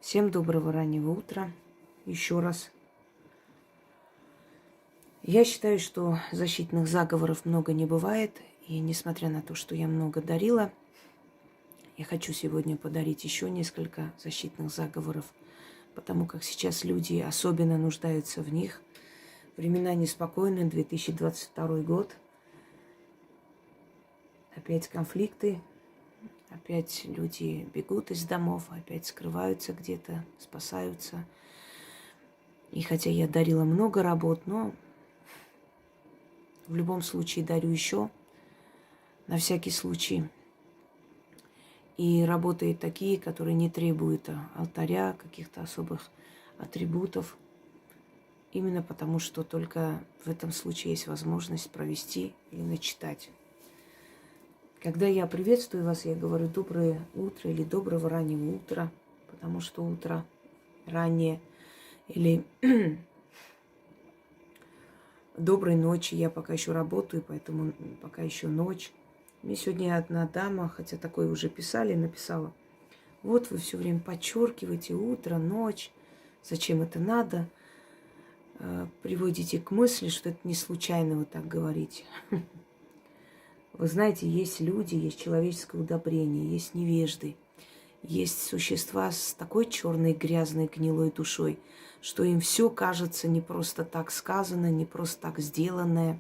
Всем доброго раннего утра. Еще раз. Я считаю, что защитных заговоров много не бывает. И несмотря на то, что я много дарила, я хочу сегодня подарить еще несколько защитных заговоров, потому как сейчас люди особенно нуждаются в них. Времена неспокойные, 2022 год. Опять конфликты. Опять люди бегут из домов, опять скрываются где-то, спасаются. И хотя я дарила много работ, но в любом случае дарю еще, на всякий случай. И работы такие, которые не требуют алтаря, каких-то особых атрибутов. Именно потому, что только в этом случае есть возможность провести или начитать. Когда я приветствую вас, я говорю доброе утро или доброго раннего утра, потому что утро раннее, или доброй ночи. Я пока еще работаю, поэтому пока еще ночь. Мне сегодня одна дама, хотя такое уже писали, написала: вот вы все время подчеркиваете утро, ночь, зачем это надо? Приводите к мысли, что это не случайно вы так говорите. Вы знаете, есть люди, есть человеческое удобрение, есть невежды, есть существа с такой черной, грязной, гнилой душой, что им все кажется не просто так сказано, не просто так сделанное.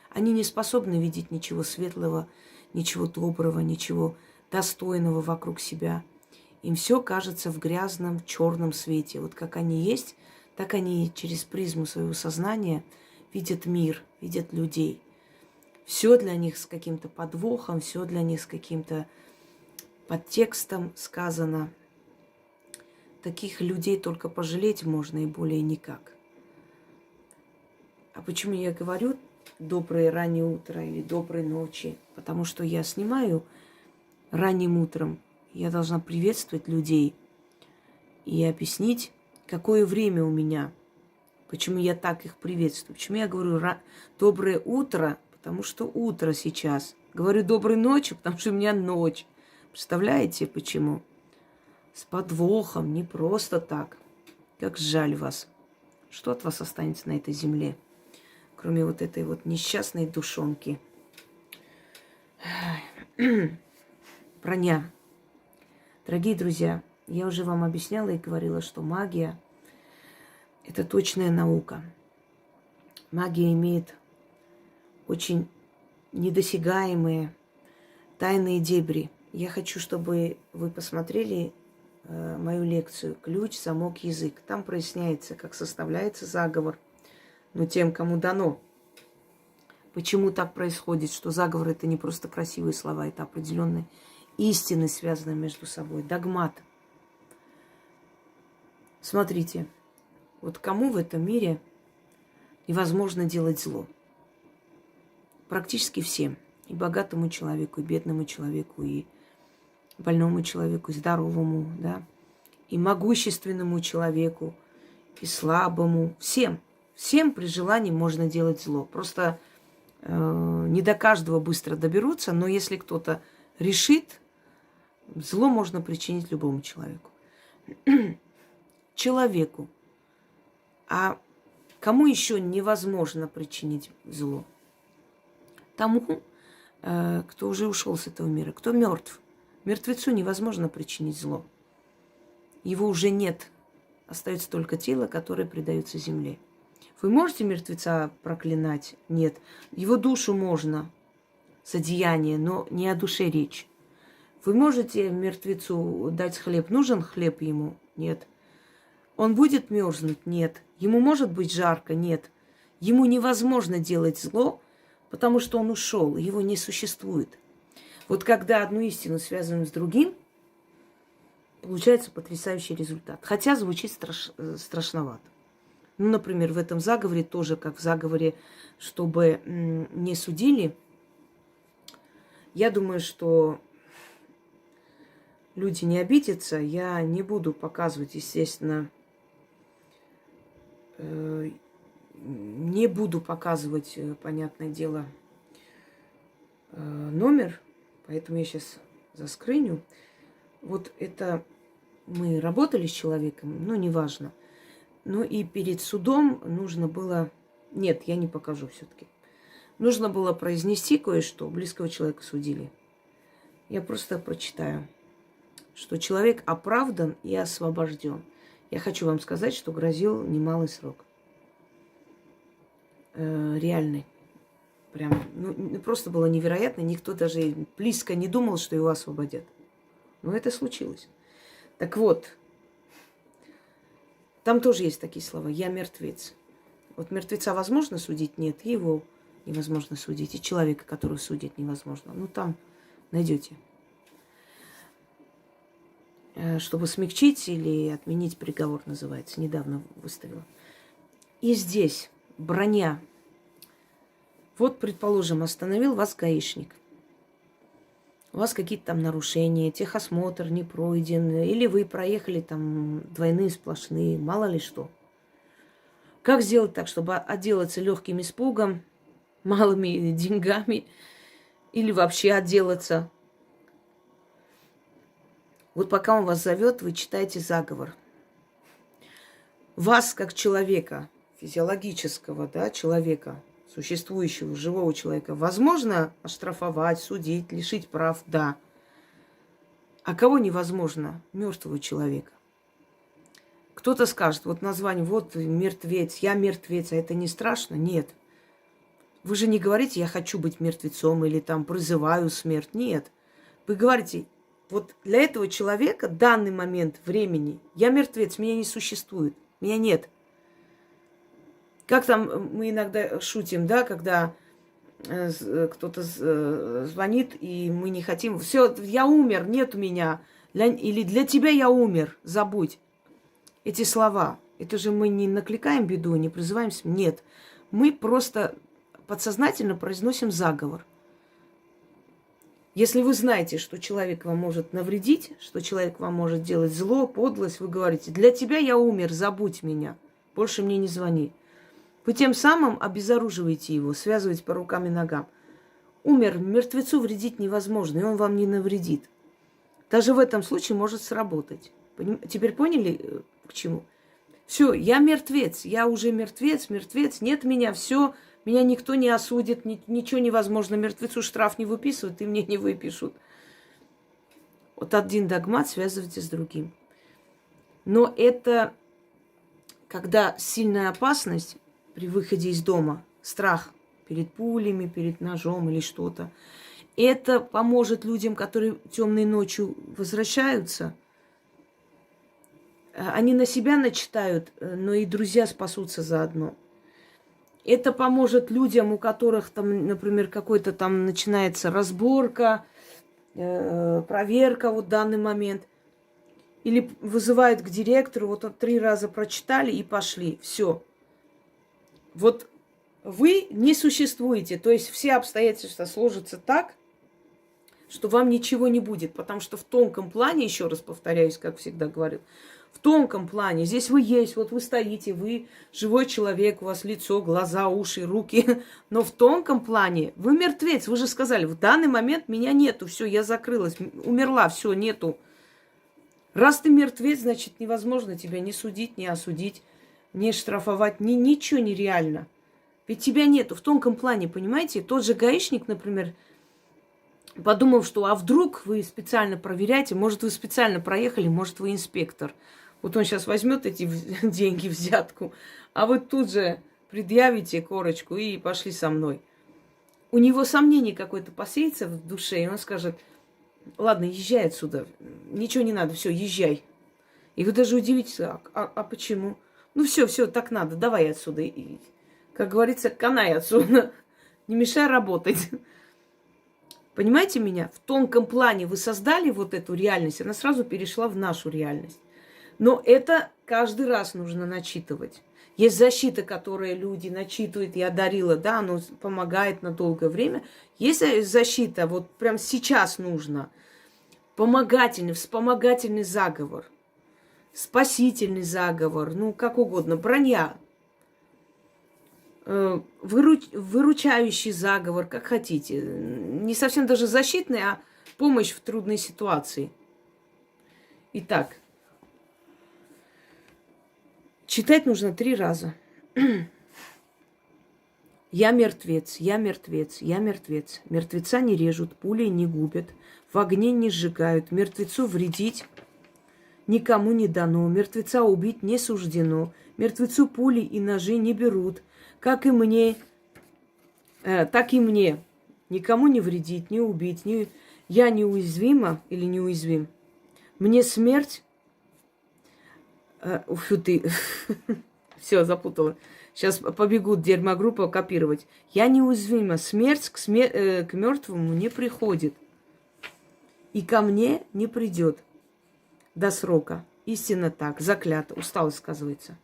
Они не способны видеть ничего светлого, ничего доброго, ничего достойного вокруг себя. Им все кажется в грязном, черном свете. Вот как они есть, так они через призму своего сознания видят мир, видят людей. Все для них с каким-то подвохом, все для них с каким-то подтекстом сказано. Таких людей только пожалеть можно и более никак. А почему я говорю доброе раннее утро или доброй ночи? Потому что я снимаю ранним утром. Я должна приветствовать людей и объяснить, какое время у меня. Почему я так их приветствую. Почему я говорю доброе утро, потому что утро сейчас. Говорю доброй ночи, потому что у меня ночь. Представляете, почему? С подвохом, не просто так. Как жаль вас. Что от вас останется на этой земле, кроме вот этой вот несчастной душонки? Броня. Дорогие друзья, я уже вам объясняла и говорила, что магия – это точная наука. Магия имеет очень недосягаемые тайные дебри. Я хочу, чтобы вы посмотрели мою лекцию «Ключ, замок, язык». Там проясняется, как составляется заговор, но тем, кому дано. Почему так происходит, что заговор – это не просто красивые слова, это определенные истины, связанные между собой, догмат. Смотрите, вот кому в этом мире невозможно делать зло? Практически всем. И богатому человеку, и бедному человеку, и больному человеку, и здоровому, да, и могущественному человеку, и слабому. Всем. Всем при желании можно делать зло. Просто не до каждого быстро доберутся, но если кто-то решит, зло можно причинить любому человеку. Человеку. А кому еще невозможно причинить зло? Тому, кто уже ушел с этого мира, кто мертв. Мертвецу невозможно причинить зло. Его уже нет. Остается только тело, которое предается земле. Вы можете мертвеца проклинать? Нет. Его душу можно за деяние, но не о душе речь. Вы можете мертвецу дать хлеб? Нужен хлеб ему? Нет. Он будет мерзнуть? Нет. Ему может быть жарко? Нет. Ему невозможно делать зло, потому что он ушел, его не существует. Вот когда одну истину связываем с другим, получается потрясающий результат. Хотя звучит страшновато. Ну, например, в этом заговоре тоже, как в заговоре, чтобы не судили, я думаю, что люди не обидятся. Я не буду показывать, естественно, не буду показывать, понятное дело, номер, поэтому я сейчас заскриню. Вот это мы работали с человеком, ну, неважно. Ну, и перед судом нужно было... Нет, я не покажу все-таки. Нужно было произнести кое-что. Близкого человека судили. Я просто прочитаю, что человек оправдан и освобожден. Я хочу вам сказать, что грозил немалый срок. Реальный. Прям, ну, просто было невероятно. Никто даже близко не думал, что его освободят. Но это случилось. Так вот, там тоже есть такие слова. Я мертвец. Вот мертвеца возможно судить? Нет. Его невозможно судить. И человека, которого судить, невозможно. Ну, там найдете. Чтобы смягчить или отменить приговор, называется. Недавно выставила. И здесь броня. Вот, предположим, остановил вас гаишник. У вас какие-то там нарушения, техосмотр не пройден, или вы проехали там двойные сплошные, мало ли что. Как сделать так, чтобы отделаться легким испугом, малыми деньгами, или вообще отделаться? Вот пока он вас зовет, вы читаете заговор. Вас, как человека, физиологического, да, человека, существующего, живого человека, возможно оштрафовать, судить, лишить прав, да. А кого невозможно? Мертвого человека. Кто-то скажет, вот название, вот мертвец, я мертвец, а это не страшно? Нет. Вы же не говорите, я хочу быть мертвецом или там призываю смерть. Нет. Вы говорите, вот для этого человека в данный момент времени я мертвец, меня не существует, меня нет. Как там мы иногда шутим, да, когда кто-то звонит, и мы не хотим... Все, я умер, нет у меня. Или для тебя я умер, забудь. Эти слова, это же мы не накликаем беду, не призываемся. Нет, мы просто подсознательно произносим заговор. Если вы знаете, что человек вам может навредить, что человек вам может делать зло, подлость, вы говорите, для тебя я умер, забудь меня, больше мне не звони. Вы тем самым обезоруживаете его, связываете по рукам и ногам. Умер, мертвецу вредить невозможно, и он вам не навредит. Даже в этом случае может сработать. Теперь поняли, к чему? Все, я мертвец, я уже мертвец, нет меня, все, меня никто не осудит, ничего невозможно. Мертвецу штраф не выписывают, и мне не выпишут. Вот один догмат связывайте с другим. Но это, когда сильная опасность при выходе из дома, страх перед пулями, перед ножом или что-то, это поможет людям, которые темной ночью возвращаются. Они на себя начитают, но и друзья спасутся заодно. Это поможет людям, у которых там, например, какой-то там начинается разборка, проверка вот в данный момент. Или вызывают к директору, вот 3 раза прочитали и пошли. Все. Вот вы не существуете. То есть все обстоятельства сложатся так, что вам ничего не будет. Потому что в тонком плане, еще раз повторяюсь, как всегда говорю, в тонком плане, здесь вы есть, вот вы стоите, вы живой человек, у вас лицо, глаза, уши, руки. Но в тонком плане вы мертвец. Вы же сказали, в данный момент меня нету, все, я закрылась, умерла, все, нету. Раз ты мертвец, значит, невозможно тебя ни судить, ни осудить, ни штрафовать, ничего нереально. Ведь тебя нету в тонком плане, понимаете? Тот же гаишник, например, подумав, что а вдруг вы специально проверяете, может, вы специально проехали, может, вы инспектор. Вот он сейчас возьмет эти деньги, взятку, а вы тут же предъявите корочку и пошли со мной. У него сомнение какое-то посеется в душе, и он скажет, ладно, езжай отсюда, ничего не надо, все, езжай. И вы даже удивитесь, а почему? Ну все, так надо, давай отсюда. И, как говорится, канай отсюда, не мешай работать. Понимаете меня? В тонком плане вы создали вот эту реальность, она сразу перешла в нашу реальность. Но это каждый раз нужно начитывать. Есть защита, которую люди начитывают, я дарила, да, оно помогает на долгое время. Есть защита, вот прям сейчас нужно. Помогательный, вспомогательный заговор. Спасительный заговор, ну, как угодно, броня. Выручающий заговор, как хотите. Не совсем даже защитный, а помощь в трудной ситуации. Итак, Читать нужно 3 раза. Я мертвец, я мертвец, я мертвец. Мертвеца не режут, пулей не губят, в огне не сжигают, мертвецу вредить никому не дано, мертвеца убить не суждено, мертвецу пули и ножи не берут, как и мне, так и мне. Никому не вредить, не убить, я неуязвима или неуязвим. Мне смерть... Фу ты, все, запутала. Сейчас побегут дерьмогруппа копировать. Я неуязвима. Смерть к мертвому не приходит. И ко мне не придет до срока. Истинно так. Заклято. Усталость сказывается.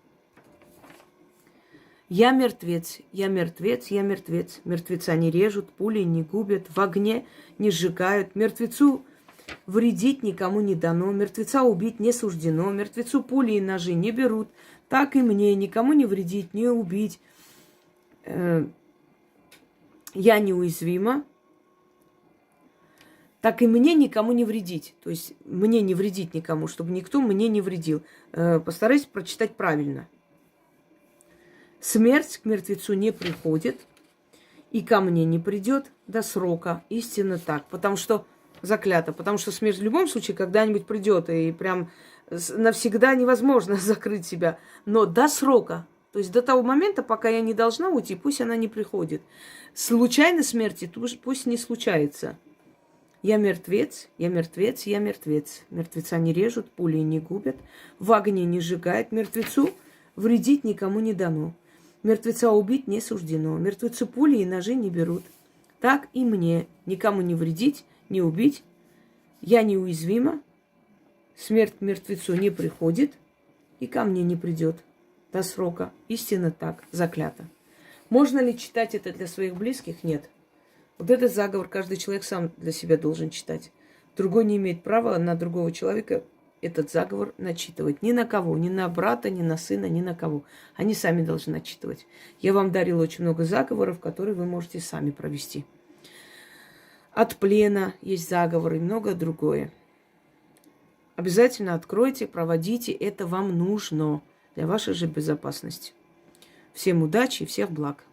Я мертвец, я мертвец, я мертвец. Мертвеца не режут, пули не губят, в огне не сжигают. Мертвецу вредить никому не дано, мертвеца убить не суждено, мертвецу пули и ножи не берут. Так и мне никому не вредить, не убить. Я неуязвима. Так и мне никому не вредить. То есть мне не вредить никому, чтобы никто мне не вредил. Постараюсь прочитать правильно. Смерть к мертвецу не приходит, и ко мне не придет до срока. Истинно так. Потому что заклято. Потому что смерть в любом случае когда-нибудь придет. И прям навсегда невозможно закрыть себя. Но до срока. То есть до того момента, пока я не должна уйти, пусть она не приходит. Случайной смерти пусть не случается. Я мертвец, я мертвец, я мертвец. Мертвеца не режут, пули не губят, в огне не сжигают. Мертвецу вредить никому не дано. Мертвеца убить не суждено. Мертвецу пули и ножи не берут. Так и мне никому не вредить, не убить. Я неуязвима. Смерть мертвецу не приходит и ко мне не придет до срока. Истинно так, заклято. Можно ли читать это для своих близких? Нет. Вот этот заговор каждый человек сам для себя должен читать. Другой не имеет права на другого человека этот заговор начитывать. Ни на кого, ни на брата, ни на сына, ни на кого. Они сами должны начитывать. Я вам дарила очень много заговоров, которые вы можете сами провести. От плена есть заговоры и многое другое. Обязательно откройте, проводите. Это вам нужно для вашей же безопасности. Всем удачи и всех благ.